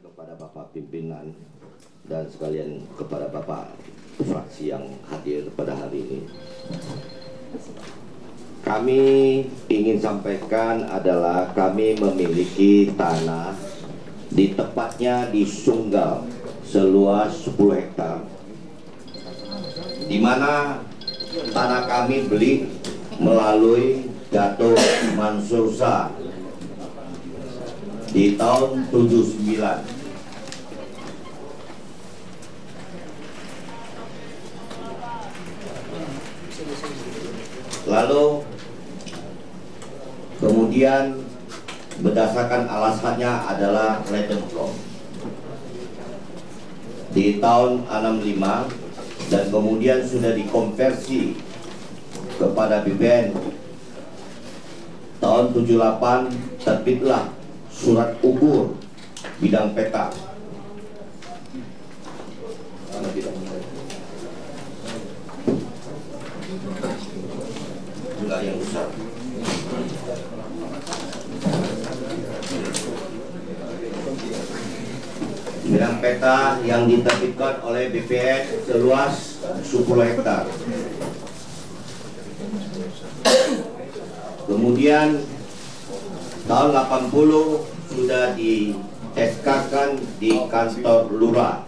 kepada Bapak pimpinan dan sekalian kepada Bapak fraksi yang hadir pada hari ini. Kami ingin sampaikan adalah kami memiliki tanah di tepatnya di Sunggal seluas 10 hektar, di mana tanah kami beli melalui Dato' Mansur Shah di tahun 79. Lalu kemudian berdasarkan alasannya adalah Legend From di tahun 65, dan kemudian sudah dikonversi kepada BBN tahun 78. Terbitlah surat ukur bidang peta. Enggak yang besar. Bidang peta yang diterbitkan oleh BPN seluas 10 hektar. Kemudian tahun 80 sudah di SK-kan di kantor lurah,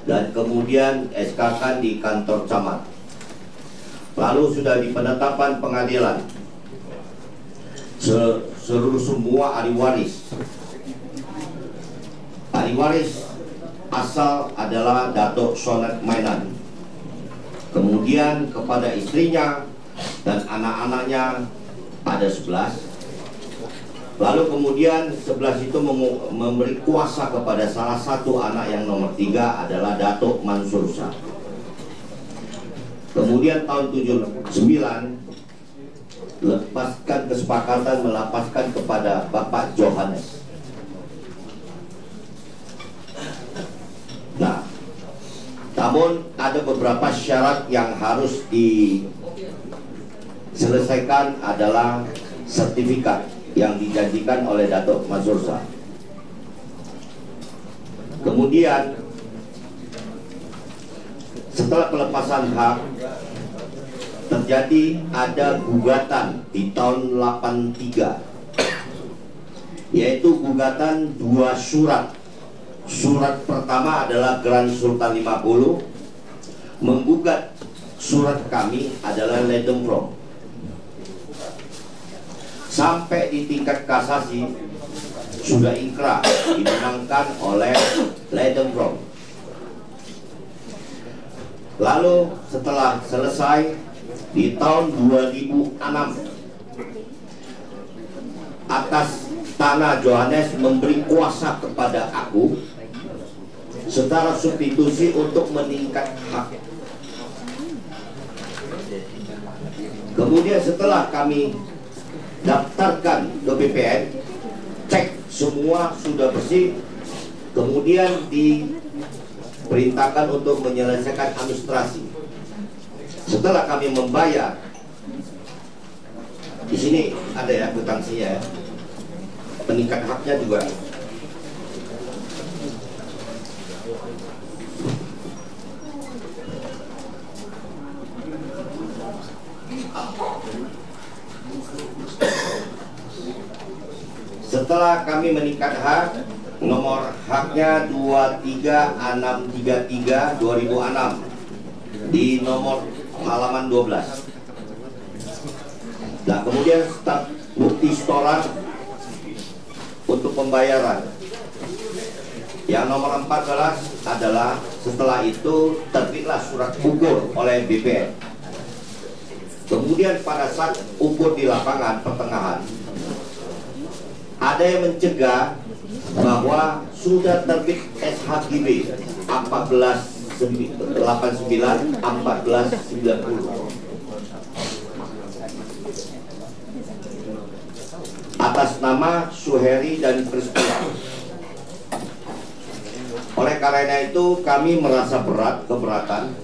dan kemudian SK-kan di kantor camat. Lalu sudah di penetapan pengadilan seluruh semua ahli waris. Ahli waris asal adalah Dato' Sonet Mainan. Kemudian kepada istrinya dan anak-anaknya ada 11. Lalu kemudian 11 itu memberi kuasa kepada salah satu anak yang nomor 3 adalah Dato' Mansur Shah. Kemudian tahun 79 lepaskan kesepakatan melepaskan kepada Bapak Johannes. Nah, namun ada beberapa syarat yang harus diselesaikan, adalah sertifikat yang dijanjikan oleh Dato' Mansur Shah. Kemudian setelah pelepasan hak terjadi ada gugatan di tahun 83, yaitu gugatan 2 surat. Surat pertama adalah Grand Sultan 50 menggugat surat kami adalah Legend From. Sampai di tingkat kasasi sudah ingkrah dimenangkan oleh Legend From. Lalu setelah selesai di tahun 2006, atas tanah Johannes memberi kuasa kepada aku secara substitusi untuk meningkat hak. Kemudian setelah kami daftarkan ke BPN, cek semua sudah bersih, kemudian diperintahkan untuk menyelesaikan administrasi. Setelah kami membayar, di sini ada ya kwitansinya ya, peningkat haknya juga. Setelah kami meningkat hak, nomor haknya 23633 2006 di nomor halaman 12. Nah, kemudian staf bukti setoran untuk pembayaran. Yang nomor 14 adalah setelah itu terbitlah surat ukur oleh BPN. Kemudian pada saat ukur di lapangan pertengahan, ada yang mencegah bahwa sudah terbit SHGB 1489 1490 atas nama Suheri dan Kristina. Oleh karena itu kami merasa keberatan.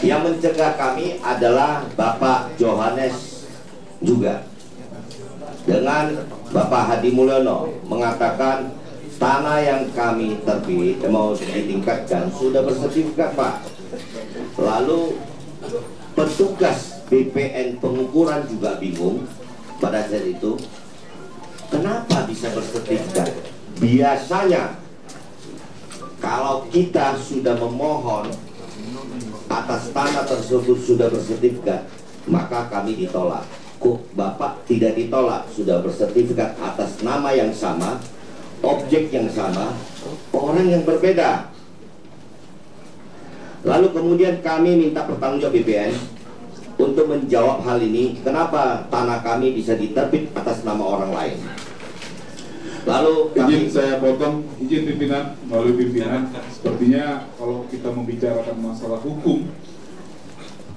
Yang mencegah kami adalah Bapak Johannes juga, dengan Bapak Hadi Mulyono mengatakan tanah yang kami terbit mau ditingkatkan sudah bersertifikat, Pak. Lalu petugas BPN pengukuran juga bingung pada saat itu, kenapa bisa bersertifikat? Biasanya kalau kita sudah memohon atas tanah tersebut sudah bersertifikat, maka kami ditolak. Kok Bapak tidak ditolak? Sudah bersertifikat atas nama yang sama, objek yang sama, orang yang berbeda. Lalu kemudian kami minta pertanggungjawab BPN untuk menjawab hal ini. Kenapa tanah kami bisa diterbit atas nama orang lain? Lalu kami, izin saya potong, izin pimpinan, melalui pimpinan. Sepertinya kalau kita membicarakan masalah hukum,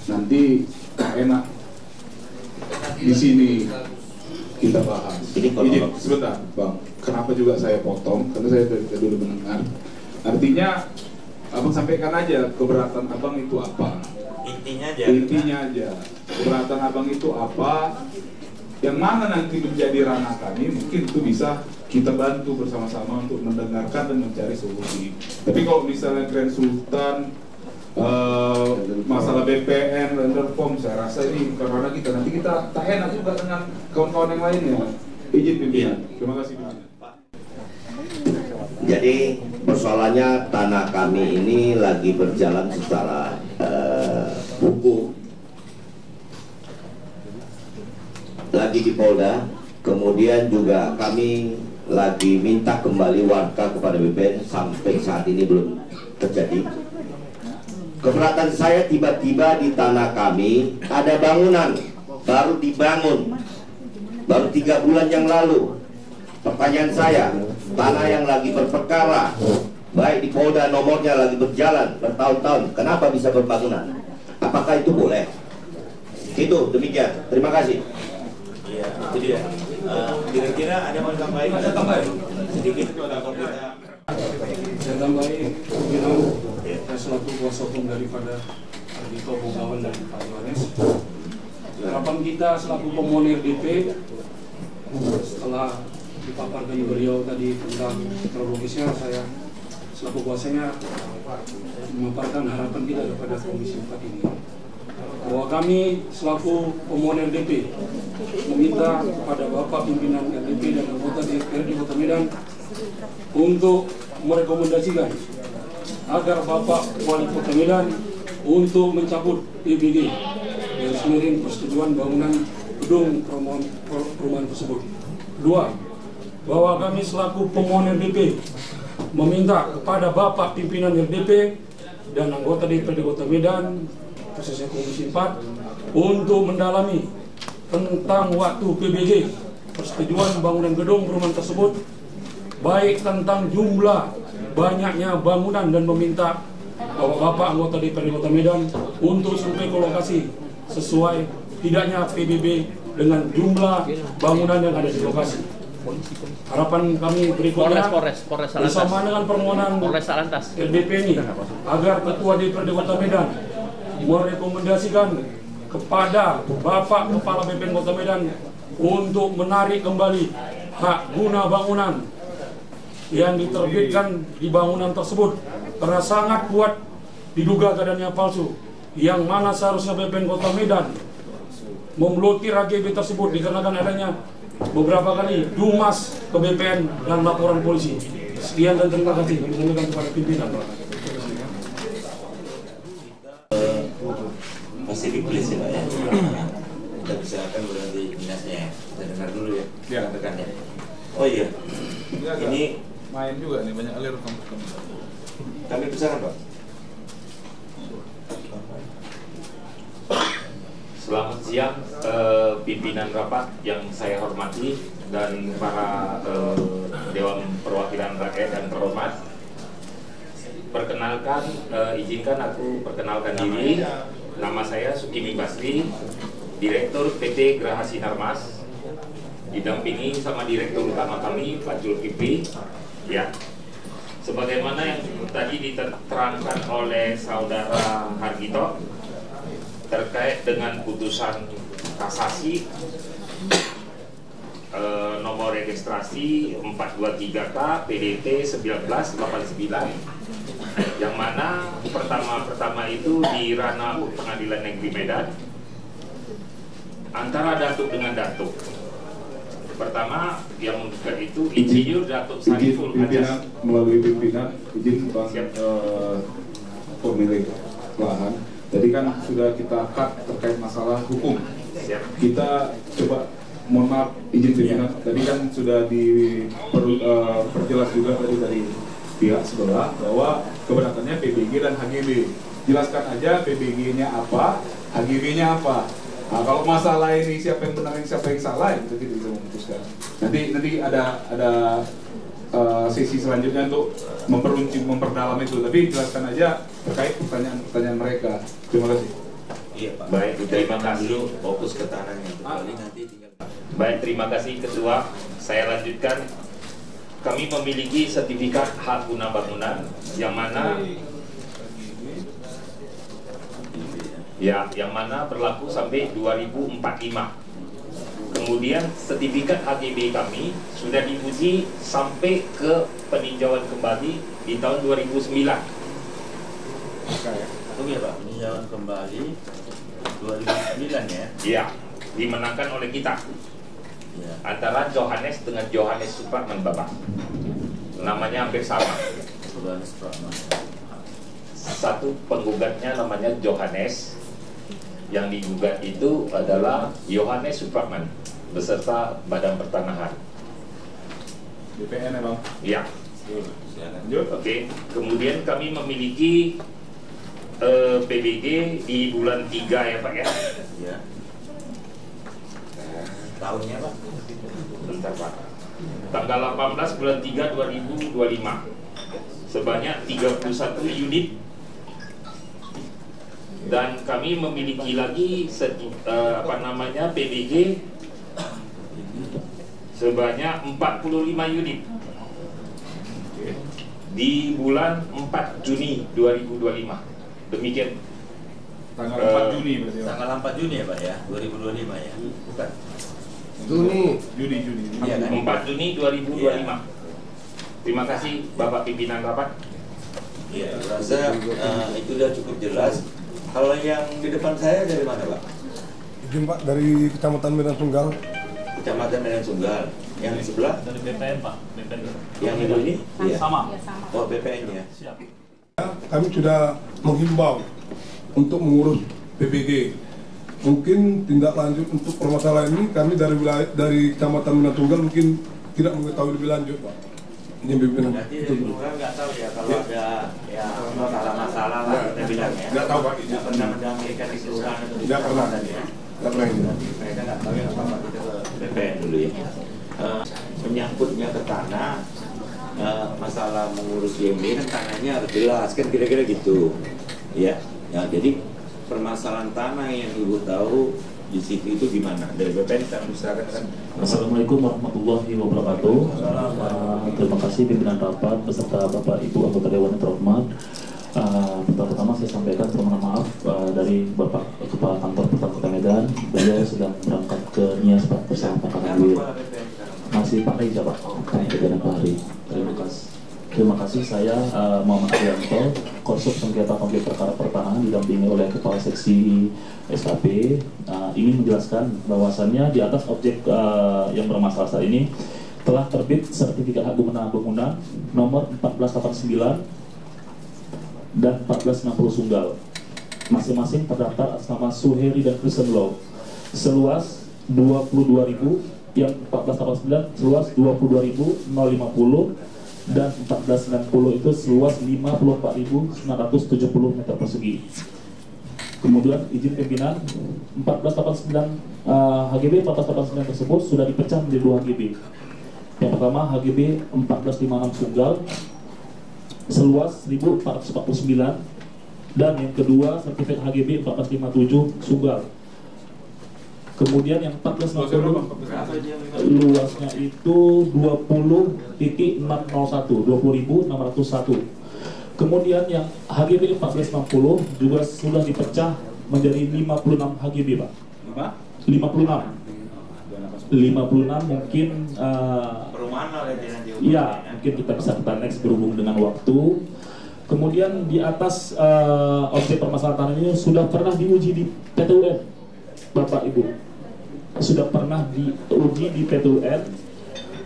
nanti enak di sini kita bahas. Ini sebentar, Bang. Kenapa juga saya potong? Karena saya dari dulu mendengar. Artinya, Abang sampaikan aja keberatan Abang itu apa. Intinya aja. Keberatan Abang itu apa? Yang mana nanti menjadi ranah kami, mungkin itu bisa kita bantu bersama-sama untuk mendengarkan dan mencari solusi. Tapi kalau misalnya Grand Sultan, masalah BPN, Renderform, saya rasa ini karena kita nanti kita tak enak juga dengan kawan-kawan yang lainnya. Izin pimpinan. Terima kasih pimpinan. jadi persoalannya tanah kami ini lagi berjalan secara hukum, lagi di Polda. Kemudian juga kami lagi minta kembali warga kepada BPN, sampai saat ini belum terjadi. Keberatan saya, tiba-tiba di tanah kami ada bangunan baru dibangun, baru 3 bulan yang lalu. Pertanyaan saya, tanah yang lagi berperkara, baik di Polda, nomornya lagi berjalan bertahun-tahun, kenapa bisa berbangunan? Apakah itu boleh? Itu demikian. Terima kasih. Iya, itu dia. Kira-kira ada mau tambahin? Ada tambahin sedikit kalau kita. Saya tambahin, saya selaku kuasa hukum daripada Ardhito Bogawan dan Pak Yohanes. Harapan kita selaku pemohon RDP, setelah dipaparkan beliau tadi tentang kronologisnya, saya selaku kuasanya memaparkan harapan kita kepada Komisi 4 ini, bahwa kami selaku pemohon RDP meminta kepada Bapak pimpinan RDP dan anggota DPRD Kota Medan untuk merekomendasikan agar Bapak Wali Kota Medan untuk mencabut PBG yang semiring persetujuan bangunan gedung perumahan tersebut. 2, bahwa kami selaku pemohon RDP meminta kepada Bapak pimpinan RDP dan anggota DPRD Kota Medan, khususnya Komisi 4, untuk mendalami tentang waktu PBG persetujuan bangunan gedung perumahan tersebut, baik tentang jumlah banyaknya bangunan, dan meminta Bapak anggota DPRD Kota Medan untuk sampai ke lokasi sesuai tidaknya PBB dengan jumlah bangunan yang ada di lokasi. Harapan kami berikutnya bersama dengan permohonan RDP ini, agar Ketua DPRD Kota Medan merekomendasikan kepada Bapak Kepala BPN Kota Medan untuk menarik kembali hak guna bangunan yang diterbitkan di bangunan tersebut, karena sangat kuat diduga keadaannya palsu, yang mana seharusnya BPN Kota Medan memblokir AGB tersebut dikarenakan adanya beberapa kali dumas ke BPN dan laporan polisi. Sekian dan terima kasih kami sampaikan kepada pimpinan. Masih ditulis ya Pak ya? Kita bicarakan berarti dinasnya ya. Kita dengar dulu ya. Ya. Tekannya. Oh iya. Ini main juga nih, banyak alir kampus kami. kami bicarakan Pak. Selamat siang pimpinan rapat yang saya hormati dan para Dewan Perwakilan Rakyat yang terhormat. Perkenalkan, izinkan aku perkenalkan diri. Nama saya Sukimi Basri, Direktur PT Geraha Sinarmas, didampingi sama Direktur Utama kami Pak Zulkifli. Ya, sebagaimana yang tadi diterangkan oleh Saudara Ardhito terkait dengan putusan kasasi nomor registrasi 423K PDT 1989, yang mana pertama itu di ranah Pengadilan Negeri Medan antara datuk dengan datuk. Pertama yang menggugat itu Insinyur Datuk Sariful Ajas. Melalui pimpinan izin Bang pemilik lahan. Tadi kan sudah kita cut terkait masalah hukum. Siap. Kita coba, mohon maaf izin pimpinan. Tadi kan sudah diperjelas juga tadi dari pihak sebelah bahwa keberatannya PBG dan HGB. Jelaskan aja PBG-nya apa, HGB-nya apa. Nah, kalau masalah ini siapa yang benar, siapa yang salah, itu kita bisa memutuskan. Nanti ada sesi selanjutnya untuk memperdalam itu. Tapi jelaskan aja terkait pertanyaan mereka. Terima kasih. Iya Pak. Baik, terima kasih. Fokus ke tanahnya. Nanti tinggal. Baik, terima kasih Ketua. Saya lanjutkan. Kami memiliki sertifikat hak guna bangunan yang mana yang mana berlaku sampai 2045. Kemudian sertifikat HGB kami sudah diuji sampai ke peninjauan kembali di tahun 2009. Tunggu ya Pak, peninjauan kembali 2009 ya? Iya, dimenangkan oleh kita. Ya. Antara Johannes dengan Johannes Supratman Bapak. Namanya hampir sama. Johannes Supratman. Satu penggugatnya namanya Johannes, yang digugat itu adalah Yohanes Supratman beserta Badan Pertanahan. BPN ya Bang? Ya. Lanjut. Oke. Kemudian kami memiliki PBG di bulan 3 ya Pak ya. Ya. Tahunnya Pak? Bentar Pak. Tanggal 18 bulan 3 2025. Sebanyak 31 unit. Dan kami memiliki lagi PBG sebanyak 45 unit di bulan 4 Juni 2025. Demikian. Tanggal 4 Juni berarti Bang? Tanggal 4 Juni ya Pak ya? 2025 ya? Bukan? Juni. Iya kan? 4 Juni 2025. Terima kasih Bapak Pimpinan Rapat. Iya, rasa itu sudah cukup jelas. Kalau yang di depan saya dari mana Pak? Izin Pak, dari Kecamatan Medan Sunggal. Kecamatan Medan Sunggal. Yang di sebelah? Dari BPN Pak, BPN. Yang itu ini? Iya. Sama. Oh BPN ya? Siap. Kami sudah menghimbau untuk mengurus PBG. Mungkin tindak lanjut untuk permasalahan ini kami dari Kecamatan Medan Sunggal mungkin tidak mengetahui lebih lanjut Pak. Ini pimpinan. Jadi nggak tahu ya kalau ada ya masalah-masalah lah kita bilang ya. Nggak tahu Pak. Nggak pernah mendamaikan di kelurahan atau di Nggak pernah. kecamatan ya. Nggak pernah ini. Mereka nggak tahu ya apa kita ke BPN dulu ya. Menyangkutnya ke tanah, masalah mengurus YMB kan tanahnya harus jelas kan kira-kira gitu. Ya, jadi permasalahan tanah yang Ibu tahu di situ itu gimana? Dari BPN kita misalkan kan. Assalamualaikum warahmatullahi wabarakatuh. Terima kasih pimpinan rapat beserta Bapak Ibu anggota Dewan yang terhormat. Pertama-tama saya sampaikan permohonan maaf dari Bapak Kepala Kantor Pertanahan Kota Medan. Beliau sedang berangkat ke Nias Pak bersama Pak Kanwil. Masih Pak Reza Pak, Kejadian Pak Hari. Terima kasih. Saya Muhammad Arianto, Korsup Sengketa Konflik Perkara Pertanahan didampingi oleh Kepala Seksi SKP. Ingin menjelaskan bahwasannya di atas objek yang bermasalah saat ini telah terbit sertifikat hak guna bangunan nomor 1489 dan 1460 Sunggal. Masing-masing terdaftar atas nama Suheri dan Kristen Law. Seluas 22.000, yang 1489 seluas 22.050 dan 1490 itu seluas 54.970 meter persegi. Kemudian izin pimpinan 1489 HGB 1489 tersebut sudah dipecah menjadi 2 HGB. Yang pertama HGB 1456 Sunggal seluas 1.449 dan yang kedua sertifikat HGB 1457 Sunggal. Kemudian yang 1460 luasnya itu 20.601, 20.601. Kemudian yang HGB 1460 juga sudah dipecah menjadi 56 HGB Pak. 56. mungkin perumahan lah nanti. Iya, mungkin kita next berhubung dengan waktu. Kemudian di atas objek permasalahan ini sudah pernah diuji di PT-UN, Bapak Ibu. Sudah pernah diuji di PT-UN.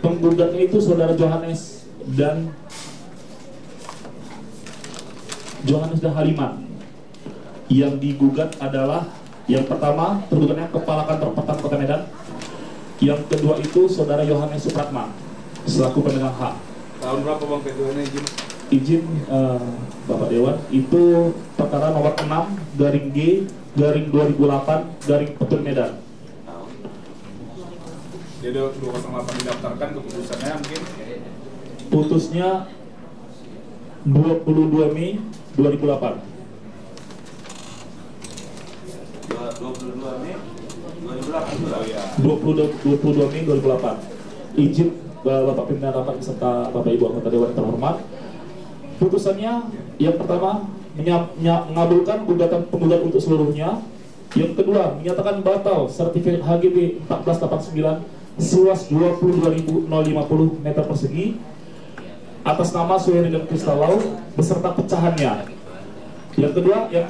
Penggugatnya itu saudara Johannes dan Haliman. Yang digugat adalah yang pertama tergugatnya Kepala Kantor Pertama Kota Medan. Yang kedua itu saudara Yohanes Supratman selaku pemegang hak. Tahun berapa Bang PT-UN izin Bapak Dewan itu perkara nomor 6/G/2008 Petun Medan. Jadi 208 didaftarkan, keputusannya mungkin Putusnya 22 Mei 2008. 22 Mei 2008. oh ya. 22 Mei 2008. Izin Bapak Pimpinan Rapat beserta Bapak Ibu anggota Dewan yang terhormat. Putusannya yang pertama mengabulkan gugatan penggugat untuk seluruhnya. Yang kedua menyatakan batal sertifikat HGB 1489 seluas 22.050 meter persegi atas nama Suheri dan Kristalau beserta pecahannya. Yang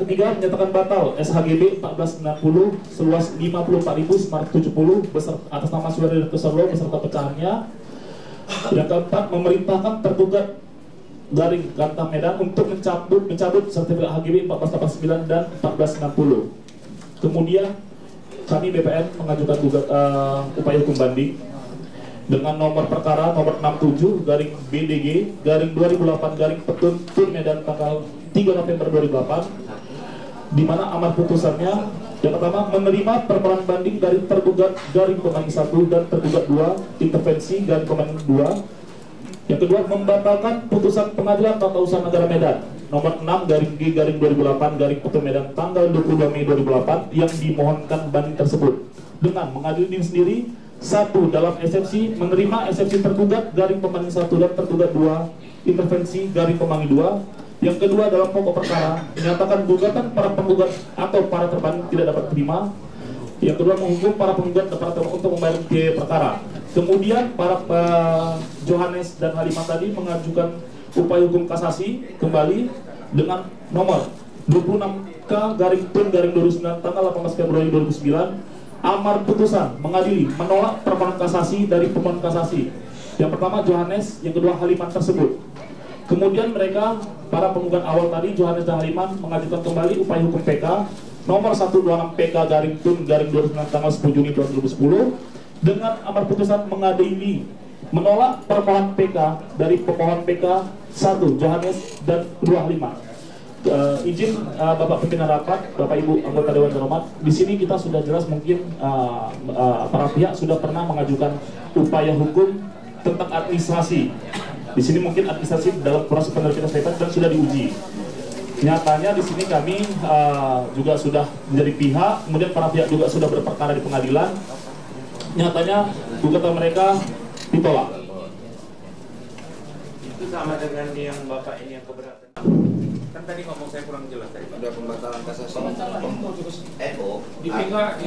ketiga menyatakan batal SHGB 1490 seluas 54.970 atas nama Suheri dan Kristalau beserta pecahannya. Yang keempat memerintahkan tergugat dari Gantah Medan untuk mencabut sertifikat HGB 1489 dan 1460. Kemudian kami BPN mengajukan upaya hukum banding dengan nomor perkara nomor 67/BDG/2008 Petun Medan tanggal 3 November 2008, di mana amar putusannya yang pertama menerima permohonan banding dari tergugat garing pembanding 1 dan tergugat 2 intervensi garing pembanding 2. Yang kedua membatalkan putusan Pengadilan Tata Usaha Negara Medan nomor 6/G/2008 Petun Medan tanggal 22 Mei 2008 yang dimohonkan banding tersebut dengan mengadili diri sendiri. 1. Dalam eksepsi menerima eksepsi tergugat garing pembanding 1 dan tergugat 2 intervensi garing pembanding 2. Yang kedua dalam pokok perkara menyatakan gugatan para penggugat atau para terbanding tidak dapat diterima. Yang kedua menghukum para penggugat dan para termohon untuk membayar biaya perkara. Kemudian para Johannes dan Haliman tadi mengajukan upaya hukum kasasi kembali dengan nomor 26K/PUN/2009 tanggal 18 Februari 2009. Amar putusan mengadili menolak permohonan kasasi dari pemohon kasasi. Yang pertama Johannes, yang kedua Haliman tersebut. Kemudian mereka para penggugat awal tadi Johannes dan Haliman mengajukan kembali upaya hukum PK nomor 126 PK/PUN/2009 tanggal 10 Juni 2010 dengan amar putusan mengadili menolak permohonan PK dari pemohon PK 1 Johannes dan 2 Haliman. Izin Bapak Pimpinan Rapat, Bapak Ibu anggota Dewan terhormat, di sini kita sudah jelas mungkin para pihak sudah pernah mengajukan upaya hukum tentang administrasi. Di sini mungkin administrasi dalam proses penerbitan SPP dan sudah diuji. Nyatanya di sini kami juga sudah menjadi pihak, kemudian para pihak juga sudah berperkara di pengadilan. Nyatanya gugatan mereka ditolak. Itu sama dengan yang Bapak ini yang keberatan. Kan tadi ngomong saya kurang jelas tadi. Ada pembatalan kasasi NO di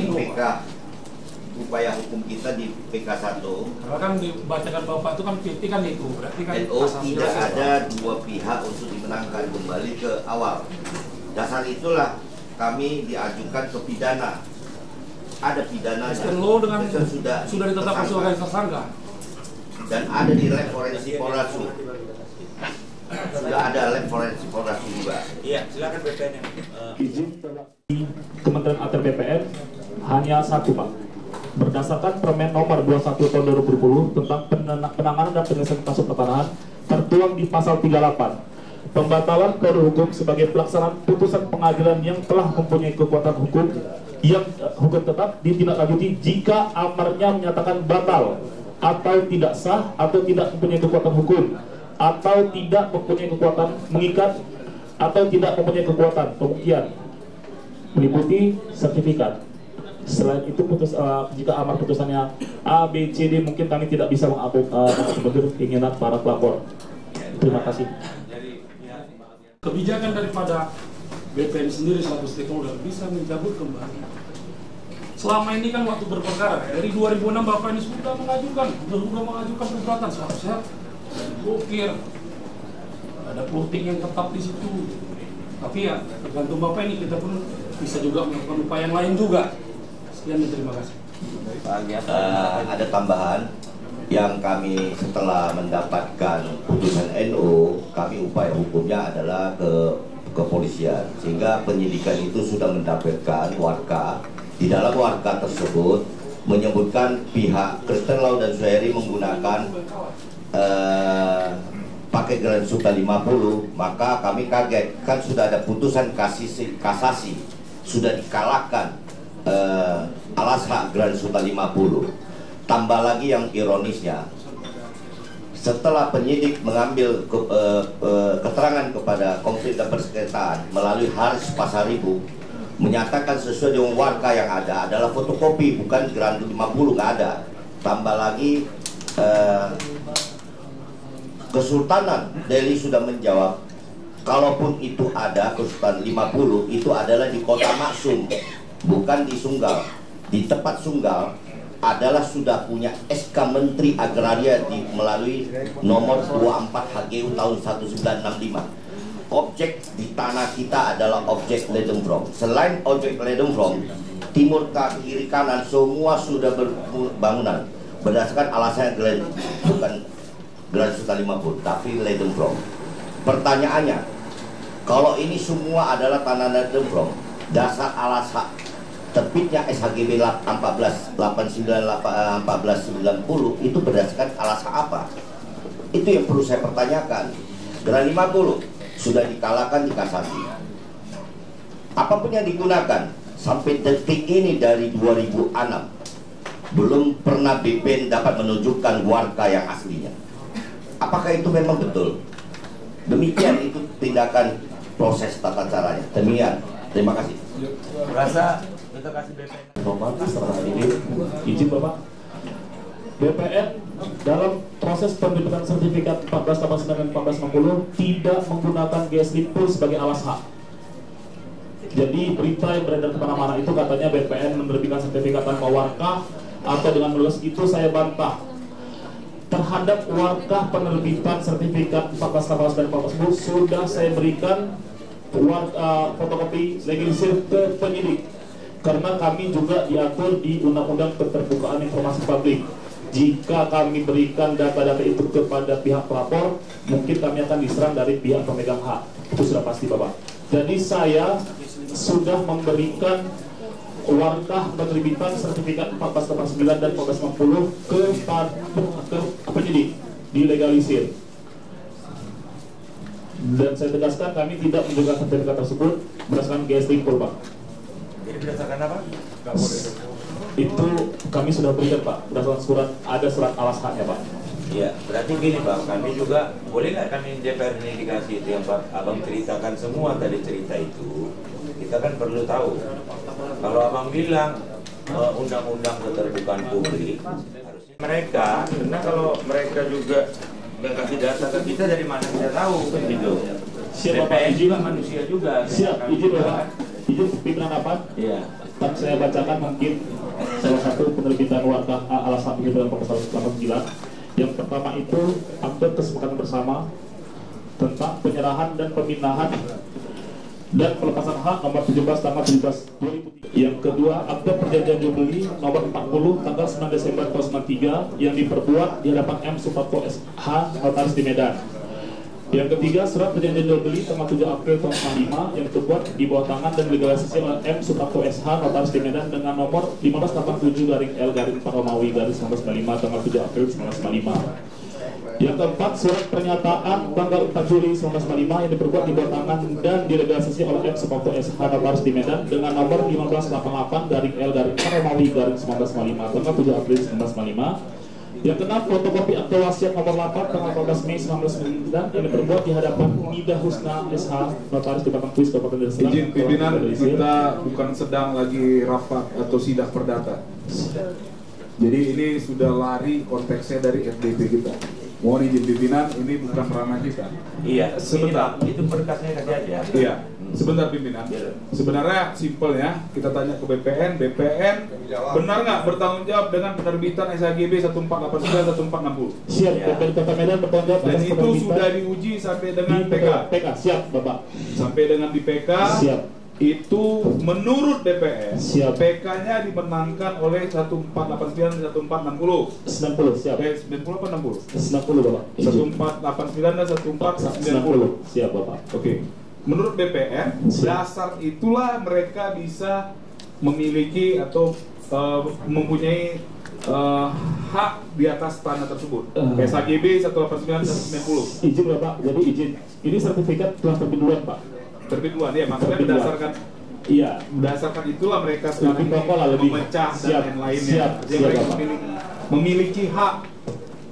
PK upaya hukum kita di PK1. Karena kan dibacakan Bapak itu kan PT kan itu berarti kan NO tidak ada dua pihak untuk dimenangkan kembali ke awal. Dasar itulah kami diajukan ke pidana. Ada pidana lo dengan sudah ditetapkan sebagai tersangka dan ada di lab forensik Polrasu. Sudah ada lab forensik Polrasu juga. Iya, silakan BPN yang Izin Kementerian ATR BPN hanya satu Pak. Berdasarkan Permen Nomor 21 Tahun 2020 tentang penanganan dan penyelesaian kasus pertanahan tertuang di pasal 38. Pembatalan kode hukum sebagai pelaksanaan putusan pengadilan yang telah mempunyai kekuatan hukum yang hukum tetap ditindaklanjuti jika amarnya menyatakan batal atau tidak sah atau tidak mempunyai kekuatan hukum atau tidak mempunyai kekuatan mengikat atau tidak mempunyai kekuatan pembuktian meliputi sertifikat. Selain itu jika amar putusannya A, B, C, D mungkin kami tidak bisa mengakomodir keinginan para pelapor. Terima kasih. Kebijakan daripada BPN sendiri selaku stakeholder bisa mencabut kembali selama ini kan waktu berperkara dari 2006 Bapak ini sudah mengajukan gugatan. Saya blokir, ada voting yang tetap di situ. Tapi ya tergantung Bapak ini, kita pun bisa juga melakukan upaya yang lain juga. Sekian dan terima kasih. Ada tambahan yang kami setelah mendapatkan putusan NU, kami upaya hukumnya adalah ke kepolisian, sehingga penyidikan itu sudah mendapatkan warga. Di dalam warga tersebut menyebutkan pihak Kristen Lau dan Suheri menggunakan pakai Grand Suta 50, maka kami kaget, kan sudah ada putusan kasasi, sudah dikalahkan alas hak Grand Suta 50. Tambah lagi yang ironisnya, setelah penyidik mengambil keterangan kepada konflik dan persengketaan melalui Haris Pasaribu, menyatakan sesuai dengan warga yang ada adalah fotokopi, bukan Grand 50, nggak ada. Tambah lagi Kesultanan Delhi sudah menjawab, kalaupun itu ada Kesultanan 50, itu adalah di Kota Maksum, bukan di Sunggal. Di tempat Sunggal adalah sudah punya SK Menteri Agraria melalui nomor 24 HGU tahun 1965. Objek di tanah kita adalah objek Ledemvrong. Selain objek Ledemvrong, timur ke kiri kanan semua sudah berbangunan berdasarkan alasan bukan Grand Suta 50, tapi Ledemvrong. Pertanyaannya, kalau ini semua adalah tanah Ledemvrong, dasar alas hak terbitnya SHGB 1490 itu berdasarkan alasan apa? Itu yang perlu saya pertanyakan. Grand 50 sudah dikalahkan di kasasi. Apapun yang digunakan sampai detik ini dari 2006 belum pernah BPN dapat menunjukkan warga yang aslinya. Apakah itu memang betul? Demikian itu tindakan proses tata caranya. Demikian. Terima kasih. Merasa kita kasih BPN. Serta ini izin Bapak. BPN dalam proses penerbitan sertifikat 1489 dan 1460 tidak menggunakan GSLIP sebagai alas hak. Jadi berita yang beredar kemana-mana itu katanya BPN menerbitkan sertifikat tanpa warkah atau dengan meluas, itu saya bantah. Terhadap warkah penerbitan sertifikat 1489 dan 1460 sudah saya berikan fotokopi legalisir ke penyidik, karena kami juga diatur di Undang-Undang Keterbukaan Informasi Publik. Jika kami berikan data-data itu kepada pihak pelapor, mungkin kami akan diserang dari pihak pemegang hak. Itu sudah pasti Bapak. Jadi saya sudah memberikan warkah penerbitan sertifikat 1489 dan 1450 ke penyidik, dilegalisir. Dan saya tegaskan kami tidak menunjukkan sertifikat tersebut berdasarkan GSLIP, Pak. Jadi berdasarkan apa? Itu kami sudah berikan Pak, berdasarkan surat, ada surat alas haknya Pak. Iya, berarti gini Pak, kami juga boleh nggak kami DPR ini dikasih itu yang Pak Abang ceritakan semua tadi cerita itu, kita kan perlu tahu. Kalau Abang bilang undang-undang keterbukaan publik, harusnya mereka, karena kalau mereka juga nggak kasih data ke kita, dari mana kita tahu kan gitu. BPN juga manusia juga. Siap, izin Bapak. Izin pimpinan rapat. Iya. Dan saya bacakan mungkin salah satu penerbitan warkah alas hak dalam pasal 89. Yang pertama itu akte kesepakatan bersama tentang penyerahan dan pemindahan dan pelepasan hak nomor 17 tanggal 17 2003. Yang kedua, akte perjanjian jual beli nomor 40 tanggal 9 Desember 2003 yang diperbuat di hadapan M. Suparto SH Notaris di Medan. Yang ketiga, surat perjanjian jual beli tanggal 7 April 2005 yang diperbuat di bawah tangan dan legalisasi oleh M. Suparto SH Notaris di Medan dengan nomor 1587-L-Paromawi-1995 tanggal 7 April 1995. Yang keempat, surat pernyataan tanggal 4 Juli 1995 yang diperbuat di bawah tangan dan dilegalisasi oleh M. Suparto SH Notaris di Medan dengan nomor 1588-L-Paromawi-1995 tanggal 7 April 1995. Yang keenam, fotokopi akte wasiat nomor 8 tanggal 14 Mei 1999 yang diperbuat di hadapan Nida Husna SH Notaris di Batang Kuis Kabupaten Deli Serdang. Izin pimpinan, kita bukan sedang lagi rapat atau sidang perdata. Jadi ini sudah lari konteksnya dari FDP kita. Mohon izin pimpinan, ini bukan ranah kita. Iya, sebentar. Itu berkasnya kasih aja. Iya. Sebentar pimpinan. Sebenarnya simpel ya. Kita tanya ke BPN benar nggak bertanggung jawab dengan penerbitan SHGB 1489 1460? Siap. BPN Kota Medan bertanggung jawab. Dan itu sudah diuji sampai dengan PK. Siap, Bapak. Sampai dengan di PK. Siap. Itu menurut BPN, PK-nya dimenangkan oleh 1489 dan 1460. 90, siap. 90 apa 60? 90, Bapak. 1489 dan 1490. Siap, Bapak. Oke. Menurut BPN, dasar itulah mereka bisa memiliki atau mempunyai hak di atas tanah tersebut. SHGB 189 dan 190. Izin, Bapak. Jadi izin. Ini sertifikat telah terbit duluan, Pak. Terbit duluan ya, maksudnya berdasarkan berdasarkan itulah mereka sekarang memecah dan lain-lainnya. Mereka memiliki hak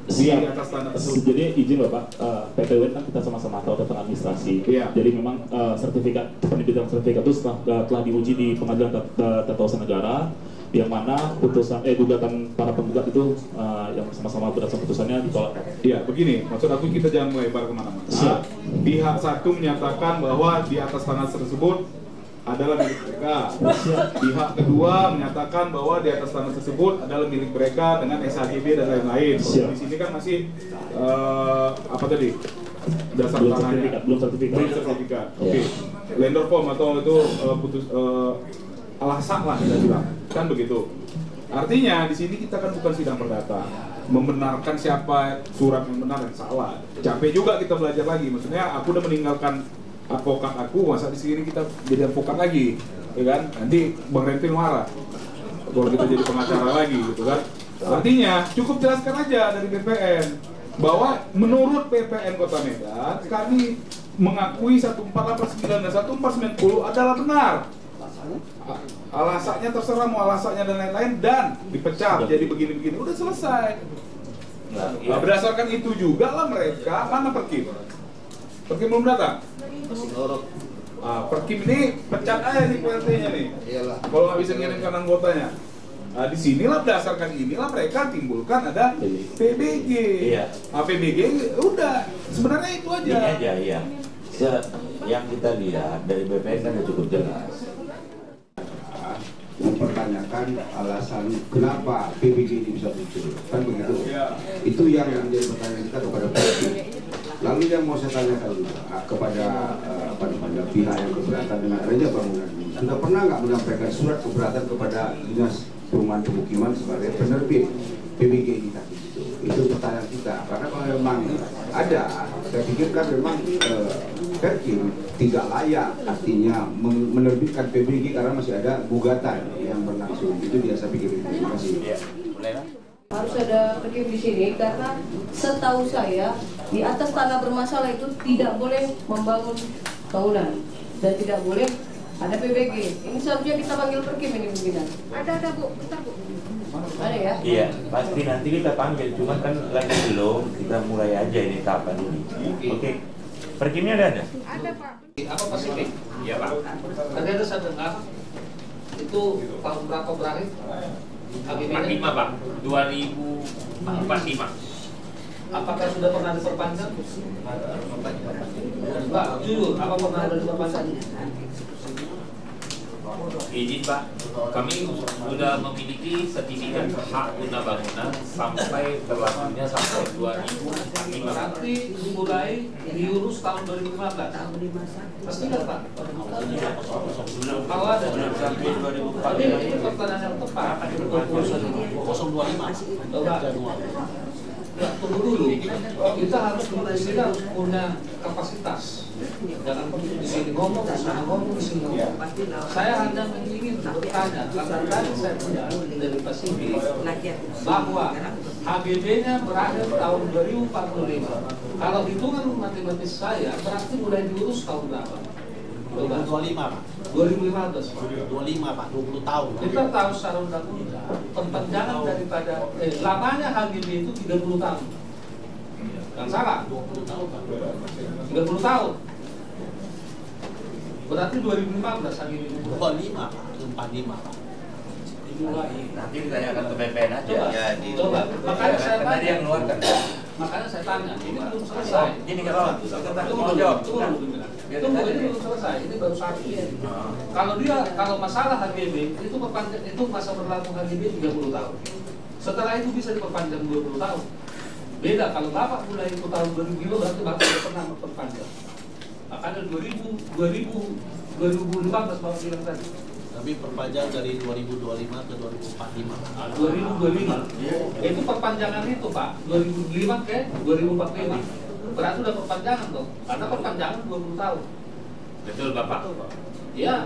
di atas tanah tersebut. Jadi izin Bapak, PPWN kan kita sama-sama tahu tentang administrasi. Jadi memang sertifikat penerbitan sertifikat itu telah diuji di Pengadilan Tata Usaha Negara, yang mana putusan gugatan para penggugat itu yang sama-sama berdasarkan putusannya ditolak. Iya, begini, maksud aku kita jangan melebar kemana-mana. Pihak satu menyatakan bahwa di atas tanah tersebut adalah milik mereka. Pihak kedua menyatakan bahwa di atas tanah tersebut adalah milik mereka dengan SHGB dan lain-lain. Di sini kan masih apa tadi? Dasar tanahnya belum sertifikat. Oke. Lender form atau itu alasan lah kita bilang. Kan begitu. Artinya di sini kita kan bukan sidang perdata membenarkan siapa surat yang benar dan salah. Capek juga kita belajar lagi. Maksudnya aku udah meninggalkan advokat aku, masa di sini kita jadi advokat lagi, ya kan? Nanti Bang Renvin marah kalau kita jadi pengacara lagi, gitu kan? Artinya cukup jelaskan aja dari BPN bahwa menurut BPN Kota Medan kami mengakui 1489 dan 1490 adalah benar. Alasannya terserah mau alasannya dan lain-lain dan dipecat jadi begini-begini, udah selesai. Nah, berdasarkan itu juga lah mereka mana Perkim belum datang. Perkim ini pecat aja nih PLT-nya nih. Kalau nggak bisa ngirimkan anggotanya. Di sinilah berdasarkan inilah mereka timbulkan ada PBG. PBG udah sebenarnya itu aja. Ini aja ya. Yang kita lihat dari BPN kan cukup jelas. Mempertanyakan alasan kenapa PBG ini bisa muncul, kan begitu? Itu yang menjadi pertanyaan kita kepada PBG. Lalu yang mau saya tanyakan juga kepada pihak yang keberatan dengan adanya bangunan ini, sudah pernah nggak menyampaikan surat keberatan kepada Dinas Perumahan Pemukiman sebagai penerbit PBG ini tadi? Itu pertanyaan kita, karena kalau memang ada, saya pikirkan memang Perkim tidak layak artinya menerbitkan PBG karena masih ada gugatan yang berlangsung. Itu dia saya pikir. Terima kasih. Harus ada Perkim di sini karena setahu saya di atas tanah bermasalah itu tidak boleh membangun bangunan dan tidak boleh ada PBG. Ini seharusnya kita panggil Perkim ini pimpinan. Ada Bu, bentar Bu. Ada ya? Iya, pasti nanti kita panggil, cuma kan lagi belum, kita mulai aja ini tahapan ini. Oke. Perkimnya ada? Ada Pak. Apa Pasifik? Iya Pak. Ternyata saya dengar itu tahun berapa berakhir? 45 Pak, 2045. Apakah sudah pernah diperpanjang? Pak, jujur, apa pernah ada diperpanjang? Izin Pak, kami sudah memiliki sertifikat hak guna bangunan sampai berlakunya sampai 2045. Nanti dimulai diurus tahun 2015. Pasti nggak Pak? Kalau ada, tapi ini pertanyaan yang tepat. 025. Ya, tunggu dulu. Kita harus punya kapasitas. Jangan di sini ngomong, di sini ngomong. Saya hanya ingin bertanya, karena tadi saya punya dari Pasifik bahwa HGB-nya berakhir tahun 2045. Kalau hitungan matematis saya berarti mulai diurus tahun berapa? 2025 Pak. 2015 Pak. 25 Pak, 20 tahun. Kita tahu secara undang-undang perpanjangan daripada lamanya HGB itu 30 tahun. Yang salah 20 tahun Pak. 30 tahun. Berarti 2015 HGB itu 25 Pak, 45 Pak. Dimulai. Nanti ditanyakan ke BPN aja. Coba. Makanya saya tanya. Tadi yang keluarkan. Makanya saya tanya. Ini belum selesai. Ini kalau kita mau jawab. Tunggu. Tunggu, ini belum selesai, ini baru satu. Kalau masalah HGB itu perpanjang, itu masa berlaku HGB 30 tahun. Setelah itu bisa diperpanjang 20 tahun. Beda kalau Bapak mulai itu tahun 2000 berarti Bapak tidak pernah memperpanjang. Makanya 2015 Bapak bilang tadi. Tapi perpanjang dari 2025 ke 2045. 2025. Itu perpanjangan itu Pak, 2005 ke 2045. Berarti udah perpanjangan dong, karena perpanjangan 20 tahun. Betul Bapak. Iya.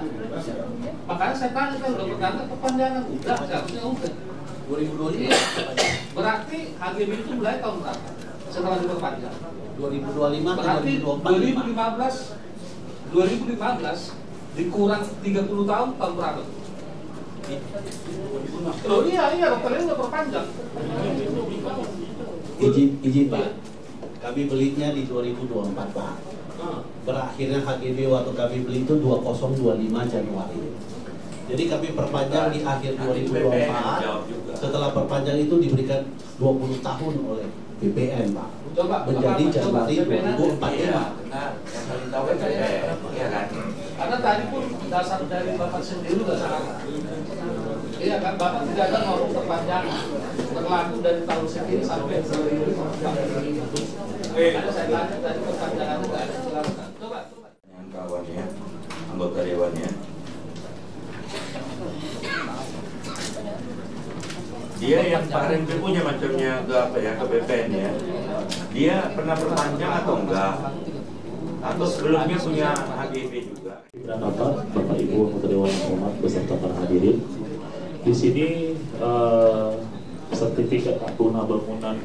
Makanya saya tanya kan udah berkata perpanjangan, udah seharusnya udah. 2025. Berarti HGB itu mulai tahun berapa? Setelah diperpanjang. 2025 ke Berarti 2024. 2015 dikurang 30 tahun berapa? Oh iya, dokternya udah perpanjang. Izin Pak, kami belinya di 2024 Pak. Berakhirnya HGB waktu kami beli itu 2025 Januari. Jadi kami perpanjang di akhir 2024. Setelah perpanjang itu diberikan 20 tahun oleh BPN Pak. Coba menjadi Januari 2045. Benar, yang paling tahu kan BPN, ya kan? Karena tadi pun dasar dari Bapak sendiri udah salah. Iya kan, Bapak tidak ada ngomong perpanjangan berlaku dari tahun segini sampai 2024. Karena saya tanya tadi perpanjangannya nggak ada, silakan. Coba. Dengan kawannya, anggota dewannya. Dia yang kemarin punya macamnya ke apa ya, ke BPN ya. Dia pernah perpanjang atau enggak? Atau sebelumnya punya HGB juga? Dan Bapak Ibu anggota Dewan Hormat beserta para hadirin, di sini sertifikat guna bangunan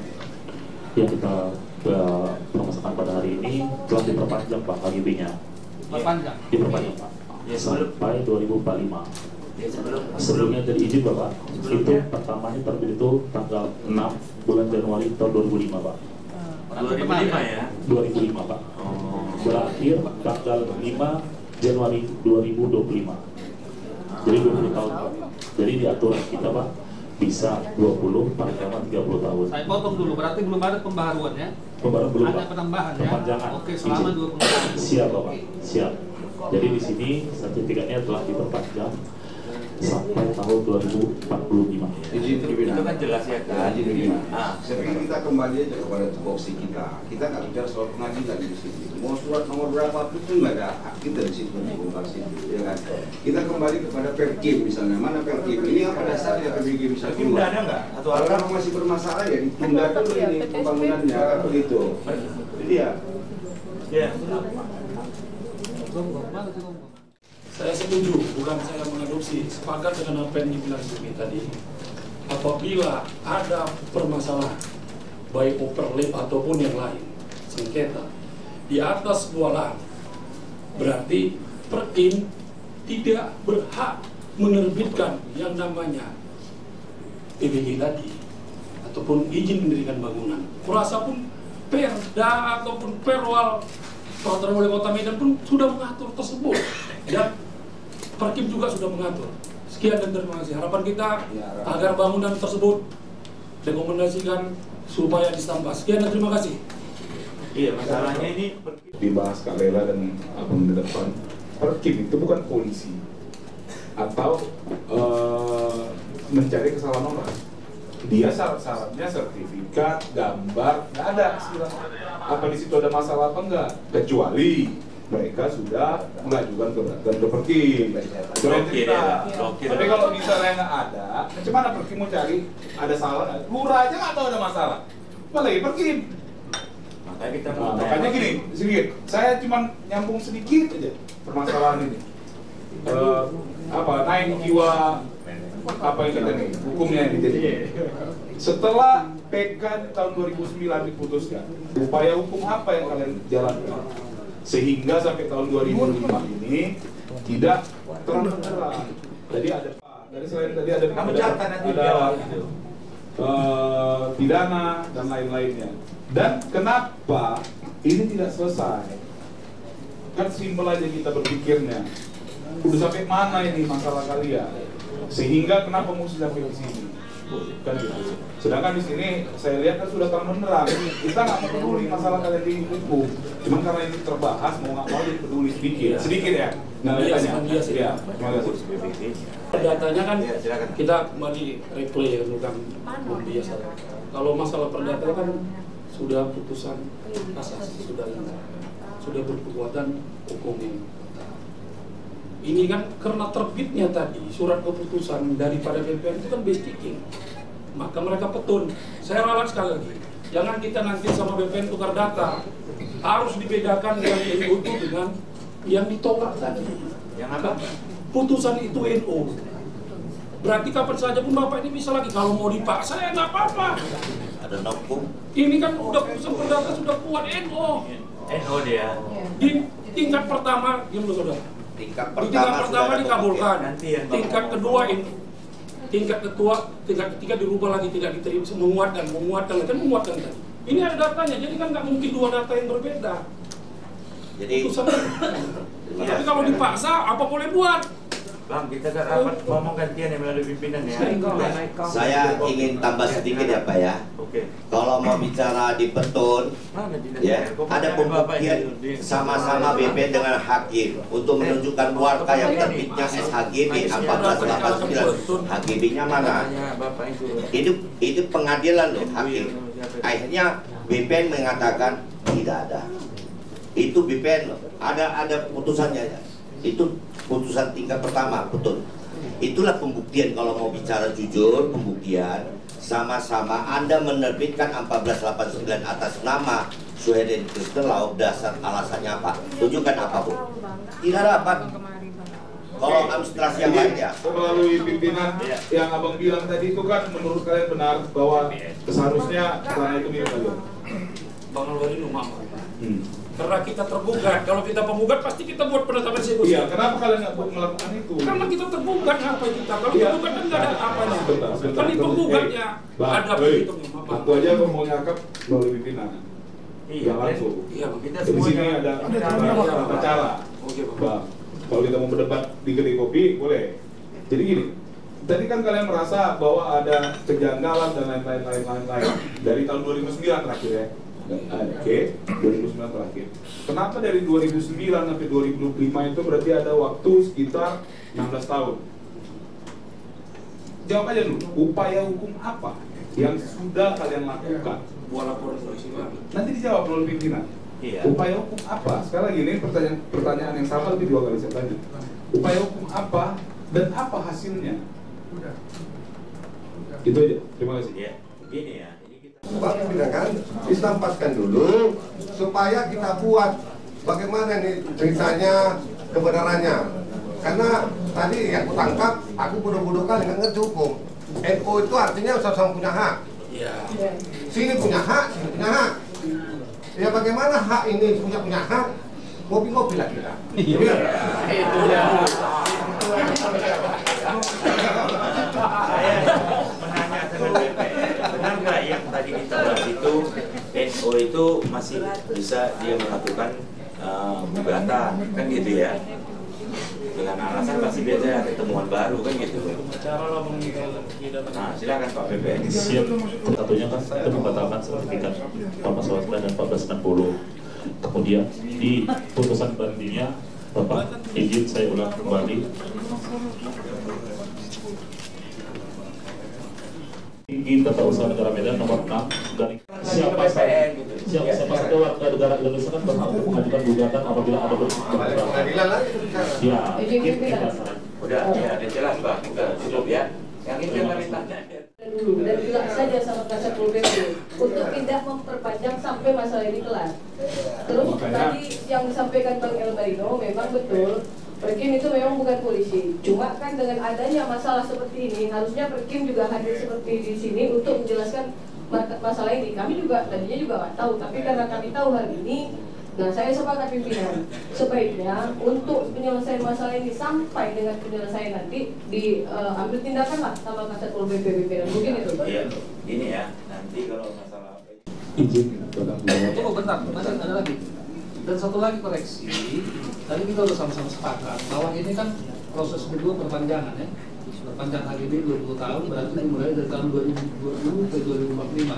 yang kita permasalahkan pada hari ini telah diperpanjang Pak HGB-nya. Diperpanjang Pak. Ya, sampai 2045. Ya, sebelumnya dari izin Bapak, itu pertamanya terbit itu tanggal 6 bulan Januari tahun 2005 Pak. 2005 ya? 2005 Pak. Berakhir tanggal 5 Januari 2025. Jadi 20 tahun Pak. Jadi di aturan kita Pak bisa 20 paling lama 30 tahun. Saya potong dulu, berarti belum ada pembaharuan ya? Pembaharuan belum ada Pak. penambahan ya? Perpanjangan. Oke, selama 20 tahun. Siap Bapak, siap. Jadi di sini sertifikatnya telah diperpanjang sampai tahun 2045. Itu kan jelas ya kan? Saya pikir kita kembali aja kepada tupoksi kita. Kita nggak bicara soal pengadilan di sini. Mau surat nomor berapa pun nggak ada hak kita di situ membongkar situ, ya kan? Kita kembali kepada Perkim misalnya. Mana Perkim? Ini apa dasarnya PBG bisa keluar? Ada nggak? Atau kalau masih bermasalah ya ditunda dulu ini pembangunannya kan begitu. Jadi ya. Ya. Saya setuju, bukan saya mengadopsi, sepakat dengan apa yang dibilang Zumi tadi. Apabila ada permasalahan, baik overlap ataupun yang lain, sengketa, di atas sebuah lahan, berarti Perkim tidak berhak menerbitkan yang namanya PBG tadi, ataupun izin mendirikan bangunan. Kurasa pun Perda ataupun Perwal Peraturan Wali Kota Medan pun sudah mengatur tersebut. Dan Perkim juga sudah mengatur. Sekian dan terima kasih. Harapan kita agar bangunan tersebut direkomendasikan supaya ditambah. Sekian dan terima kasih. Iya, masalahnya ini dibahas Kak Lela dan Abang di depan. Perkim itu bukan polisi atau mencari kesalahan orang. Dia syarat-syaratnya sertifikat, gambar, nggak ada. Apa di situ ada masalah apa enggak? Kecuali mereka sudah mengajukan keberatan ke Perkim. Tapi kalau misalnya nggak ada, macam mana Perkim mau cari ada salah nggak? Lurah aja nggak tahu ada masalah, apalagi Perkim. Makanya gini, sedikit. Saya cuma nyambung sedikit aja permasalahan ini. Naik jiwa apa yang kita nih hukumnya ini jadi. Setelah PK tahun 2009 diputuskan, upaya hukum apa yang kalian jalankan? Sehingga sampai tahun 2005 ini tidak terang-terang. Jadi ada dari selain tadi ada pidana dan lain-lainnya. Dan kenapa ini tidak selesai? Kan simpel aja kita berpikirnya. Udah sampai mana ini masalah kalian? Sehingga kenapa mesti sampai di sini? Kan gitu. Sedangkan di sini saya lihat kan sudah terang benderang. Kita nggak peduli masalah kalian di hukum. Cuman karena ini terbahas mau nggak mau jadi peduli sedikit ya. Nah, iya, ya. Terima kasih. Datanya kan kita kembali replay ya, bukan biasa. Kalau masalah perdata kan sudah putusan kasasi, sudah berkekuatan hukum ini. Ini kan karena terbitnya tadi surat keputusan daripada BPN itu kan basiking, maka mereka petun. Saya ralat sekali lagi, jangan kita nanti sama BPN tukar data, harus dibedakan yang NU itu dengan yang ditolak tadi. Yang apa? Putusan itu NU. Berarti kapan saja pun Bapak ini bisa lagi, kalau mau dipaksa ya nggak apa-apa. Ada hukum. Ini kan udah putusan perdata sudah kuat NU. NU dia. Di tingkat pertama, gimana saudara? Tingkat pertama dikabulkan. Tingkat kedua ini, tingkat ketiga dirubah lagi, tidak diterima, menguatkan tadi. Ini ada datanya, jadi kan nggak mungkin dua data yang berbeda. Jadi tapi kalau dipaksa, apa boleh buat? Bang, kita gak rapat ngomong gantian ya melalui pimpinan ya. Saya ingin tambah sedikit ya Pak ya. Oke. Kalau mau bicara di petun, ya ada pembuktian sama-sama BPN dengan hakim untuk menunjukkan warga yang terbitnya SHGB 1489. HGB-nya mana? Itu pengadilan loh hakim. Akhirnya BPN mengatakan tidak ada. Itu BPN loh. Ada putusannya ya. Itu putusan tingkat pertama, betul. Itulah pembuktian kalau mau bicara jujur, pembuktian sama-sama Anda menerbitkan 1489 atas nama Suherden Kristelau, dasar alasannya apa? Tunjukkan apa Bu? Tidak dapat. Kalau administrasi yang lain ya. Melalui pimpinan yang abang bilang tadi itu kan menurut kalian benar bahwa seharusnya karena itu milik kalian. Bang Alwari rumah. Karena kita tergugat, kalau kita penggugat pasti kita buat penetapan eksekusi. Iya, kenapa kalian nggak melakukan itu? Karena kita tergugat, apa kita? Kalau tergugat kan nggak ada apanya. Kan di penggugatnya ada perhitungan. Aku aja mau nyakap melalui pimpinan. Iya, langsung. Iya, kita di sini ada cara. Oke, Bang. Kalau kita mau berdebat di kedai kopi, boleh. Jadi gini, tadi kan kalian merasa bahwa ada kejanggalan dan lain-lain dari tahun 2009 terakhir ya. Oke, 2009 terakhir. Kenapa dari 2009 sampai 2025 itu berarti ada waktu sekitar 16 tahun? Jawab aja dulu, upaya hukum apa yang sudah kalian lakukan? Buat laporan polisi. Nanti dijawab oleh pimpinan. Iya. Upaya hukum apa? Sekali lagi ini pertanyaan yang sama lebih 2 kali saya tanya. Upaya hukum apa dan apa hasilnya? Itu aja. Terima kasih. Ya, begini ya. Bang bilang kan, disampaikan dulu supaya kita buat bagaimana nih ceritanya, kebenarannya. Karena tadi yang aku tangkap, aku bodoh-bodoh kali nggak ngerti hukum. NU itu artinya sama-sama punya hak. Sini punya hak, sini punya hak. Ya bagaimana hak ini punya hak? Ngopi-ngopi lah kita. Itu ya. Benar nggak yang tadi kita bahas itu NU itu masih bisa dia melakukan gugatan kan gitu ya, dengan alasan pasti biasanya ada temuan baru kan gitu. Nah silakan Pak BPN. Siap. Satunya kan itu membatalkan sertifikat Bapak Swasta dan 1460. Kemudian di putusan bandingnya Bapak izin saya ulang kembali. Tinggi Tata Usaha Negara Medan nomor 6 garing siapa saja warga negara Indonesia kan berhak untuk mengajukan gugatan apabila ada Pengadilan lagi ya udah ya jelas Pak, udah cukup ya. Yang itu yang kami tanya dan bilang saja sama Kasatpol PP untuk tidak memperpanjang sampai masalah ini kelar. Terus tadi yang disampaikan Bang Elbarino memang betul. Perkim itu memang bukan polisi, cuma kan dengan adanya masalah seperti ini harusnya Perkim juga hadir seperti di sini untuk menjelaskan masalah ini. Kami juga tadinya juga nggak tahu, tapi karena kami tahu hari ini, nah saya sepakat pimpinan sebaiknya untuk penyelesaian masalah ini sampai dengan penyelesaian nanti diambil tindakan lah sama Kasatpol PP dan mungkin itu. Iya, ini ya nanti kalau masalah izin. Tunggu bentar, masih ada lagi. Dan satu lagi koreksi, tadi kita udah sama-sama sepakat bahwa ini kan proses kedua perpanjangan ya. Perpanjang HGB 20 tahun berarti dimulai dari tahun 2020 ke 2045.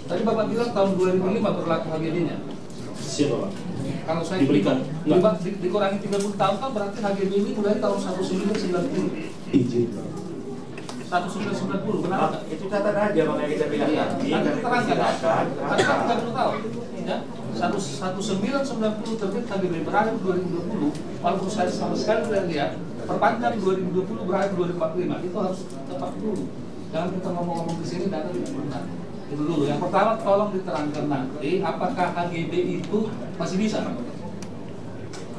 Tadi Bapak bilang tahun 2005 berlaku HGB-nya. Siapa Pak? Kalau saya Diberikan dikurangi 30 tahun kan berarti HGB ini mulai tahun 1990. izin 1990, kenapa? Itu catat aja makanya kita bilang tadi. Nanti terangkan, Karena 30 tahun. Ya, 1990 terbit HGB berakhir 2020. Walaupun saya sama sekali tidak lihat perpanjang 2020 berakhir 2045 itu harus tepat dulu. Jangan kita ngomong-ngomong di sini data tidak benar. Itu dulu. Yang pertama tolong diterangkan nanti apakah HGB itu masih bisa?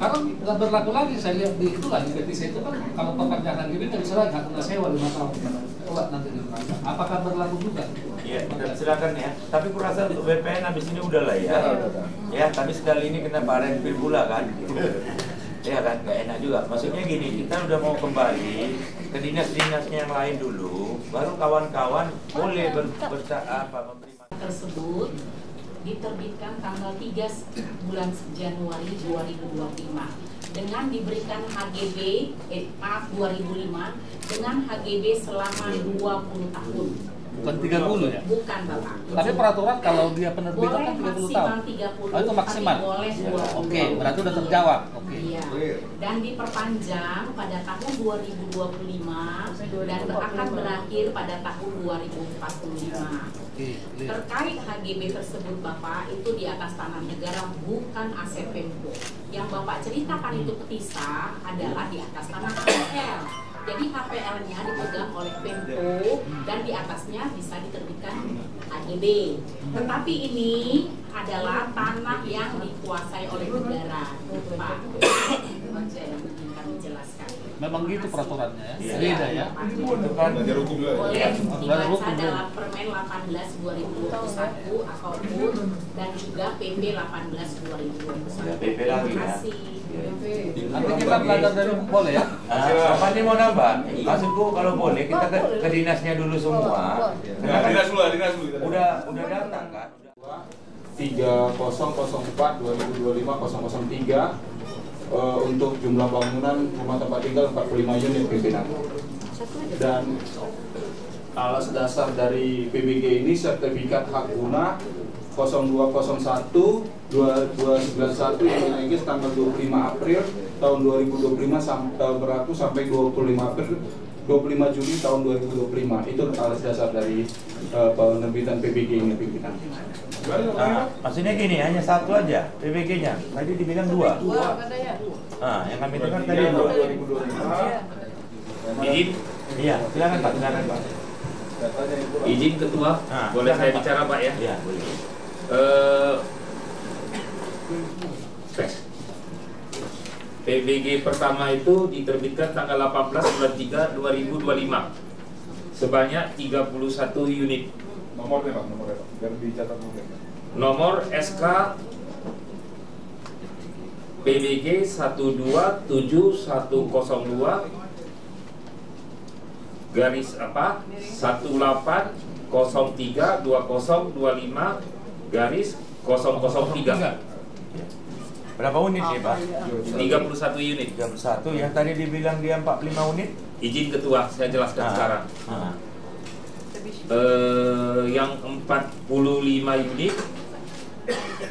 Karena nggak berlaku lagi, saya lihat di itu lagi petisi itu kan kalau perpanjang HGB nggak bisa lagi, hak kena sewa 5 tahun. Coba nanti diterangkan. Apakah berlaku juga? Iya, silakan ya. Tapi kurasa untuk BPN habis ini udah lah ya. Ya, tapi sekali ini kena Pak Renvil pula kan. Ya kan, nggak enak juga. Maksudnya gini, kita udah mau kembali ke dinas-dinasnya yang lain dulu, baru kawan-kawan boleh memberi tersebut diterbitkan tanggal 3 bulan Januari 2025 dengan diberikan HGB 2005 dengan HGB selama 20 tahun. Bukan 30 ya? Bukan Bapak. Tapi peraturan kalau dia penerbitan kan 30 tahun. 30, itu maksimal. Boleh 20. Oke, berarti udah terjawab. Oke. Iya. Dan diperpanjang pada tahun 2025 dan akan berakhir pada tahun 2045. Terkait HGB tersebut Bapak, itu di atas tanah negara bukan aset Pemko. Yang Bapak ceritakan itu petisah adalah di atas tanah HPL. Jadi HPL-nya dipegang oleh Pemko dan di atasnya bisa diterbitkan HGB. Tetapi ini adalah tanah yang dikuasai oleh negara, Pak. Kami jelaskan. Memang gitu peraturannya ya? Iya. Beda ya? Boleh dibaca dalam Permen 18 2021 ataupun dan juga PP 18 2021. PP lagi ya. Nanti kita belajar dari boleh ya? Bapak ini mau nambah? Maksudku kalau boleh kita ke dinasnya dulu semua. Dinas dulu. Udah datang kan? 3004 2025 003 untuk jumlah bangunan rumah tempat tinggal 45 unit pimpinan. Dan alas dasar dari PBG ini sertifikat hak guna 0201 2291 yang diringkis tanggal 25 April tahun 2025 berlaku sampai 25 Juli tahun 2025. Itu alas dasar dari penerbitan PBG ini pimpinan. Maksudnya gini, hanya satu aja PBG-nya. Tadi dibilang dua. Yang kami dengar tadi 2. Izin? Iya, silakan Pak, silakan Pak. Izin Ketua, boleh saya bicara Pak ya? Iya, boleh. PBG pertama itu diterbitkan tanggal 18 bulan 3 2025 sebanyak 31 unit. Nomornya Pak, biar dicatat nomornya. Nomor SK PBG 127102 garis 18032025 garis 003. Berapa unit nih Pak? 31 unit. 31, yang tadi dibilang dia 45 unit. Izin Ketua, saya jelaskan sekarang. Yang 45 unit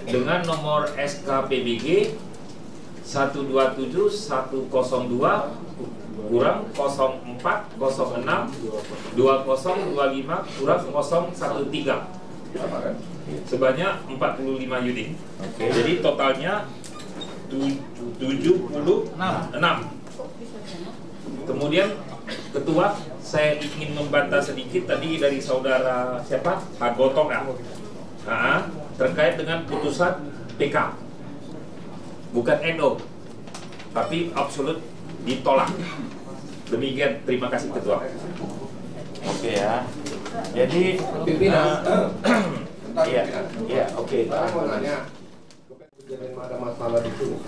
dengan nomor SKPBG 127102 kurang 0406 2025 kurang 013 sebanyak 45 unit. Jadi totalnya 76. Kemudian Ketua, saya ingin membantah sedikit tadi dari saudara siapa? Pak Gotong ya. Terkait dengan putusan PK. Bukan NO, tapi absolut ditolak. Demikian, terima kasih Ketua. Oke ya. Jadi iya, oke. Saya mau nanya, ada masalah di sini.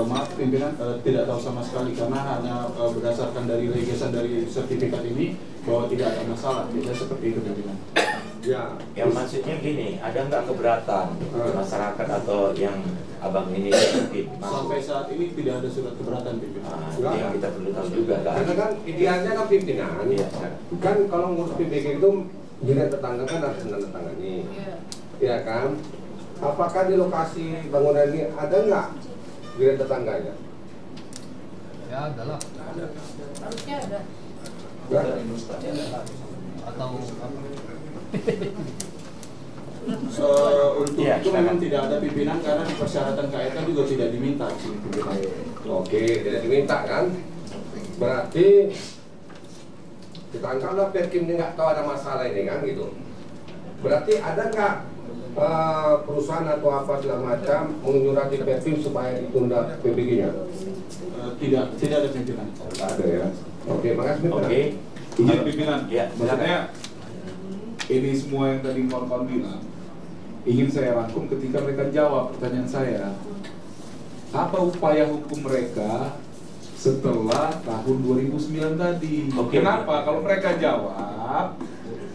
Maaf pimpinan, tidak tahu sama sekali karena hanya berdasarkan dari legasan dari sertifikat ini bahwa tidak ada masalah, tidak seperti itu pimpinan. Ya. Yang maksudnya gini, ada nggak keberatan masyarakat atau yang abang ini mungkin? Sampai saat ini tidak ada surat keberatan pimpinan. Itu yang kita perlu tahu juga kan. Karena kan idealnya kan pimpinan. Iya. Kan kalau ngurus PBG itu jiran tetangga kan harus menandatangani. Iya kan? Apakah di lokasi bangunan ini ada nggak jiran tetangganya? Ya ada lah. Ada. Harusnya ada. Atau untuk itu memang tidak ada pimpinan karena di persyaratan KRK juga tidak diminta pimpinan. Oke, tidak diminta kan? Berarti kita anggaplah Perkim ini nggak tahu ada masalah ini kan gitu. Berarti ada nggak perusahaan atau apa segala macam menyurati Perkim supaya ditunda PBG-nya? Tidak ada pimpinan. Ada ya. Oke, makasih pimpinan. Oke. Izin pimpinan. Ya, Maksudnya ini semua yang tadi kawan-kawan bilang ingin saya rangkum ketika mereka jawab pertanyaan saya. Apa upaya hukum mereka setelah tahun 2009 tadi? Kenapa? Kalau mereka jawab,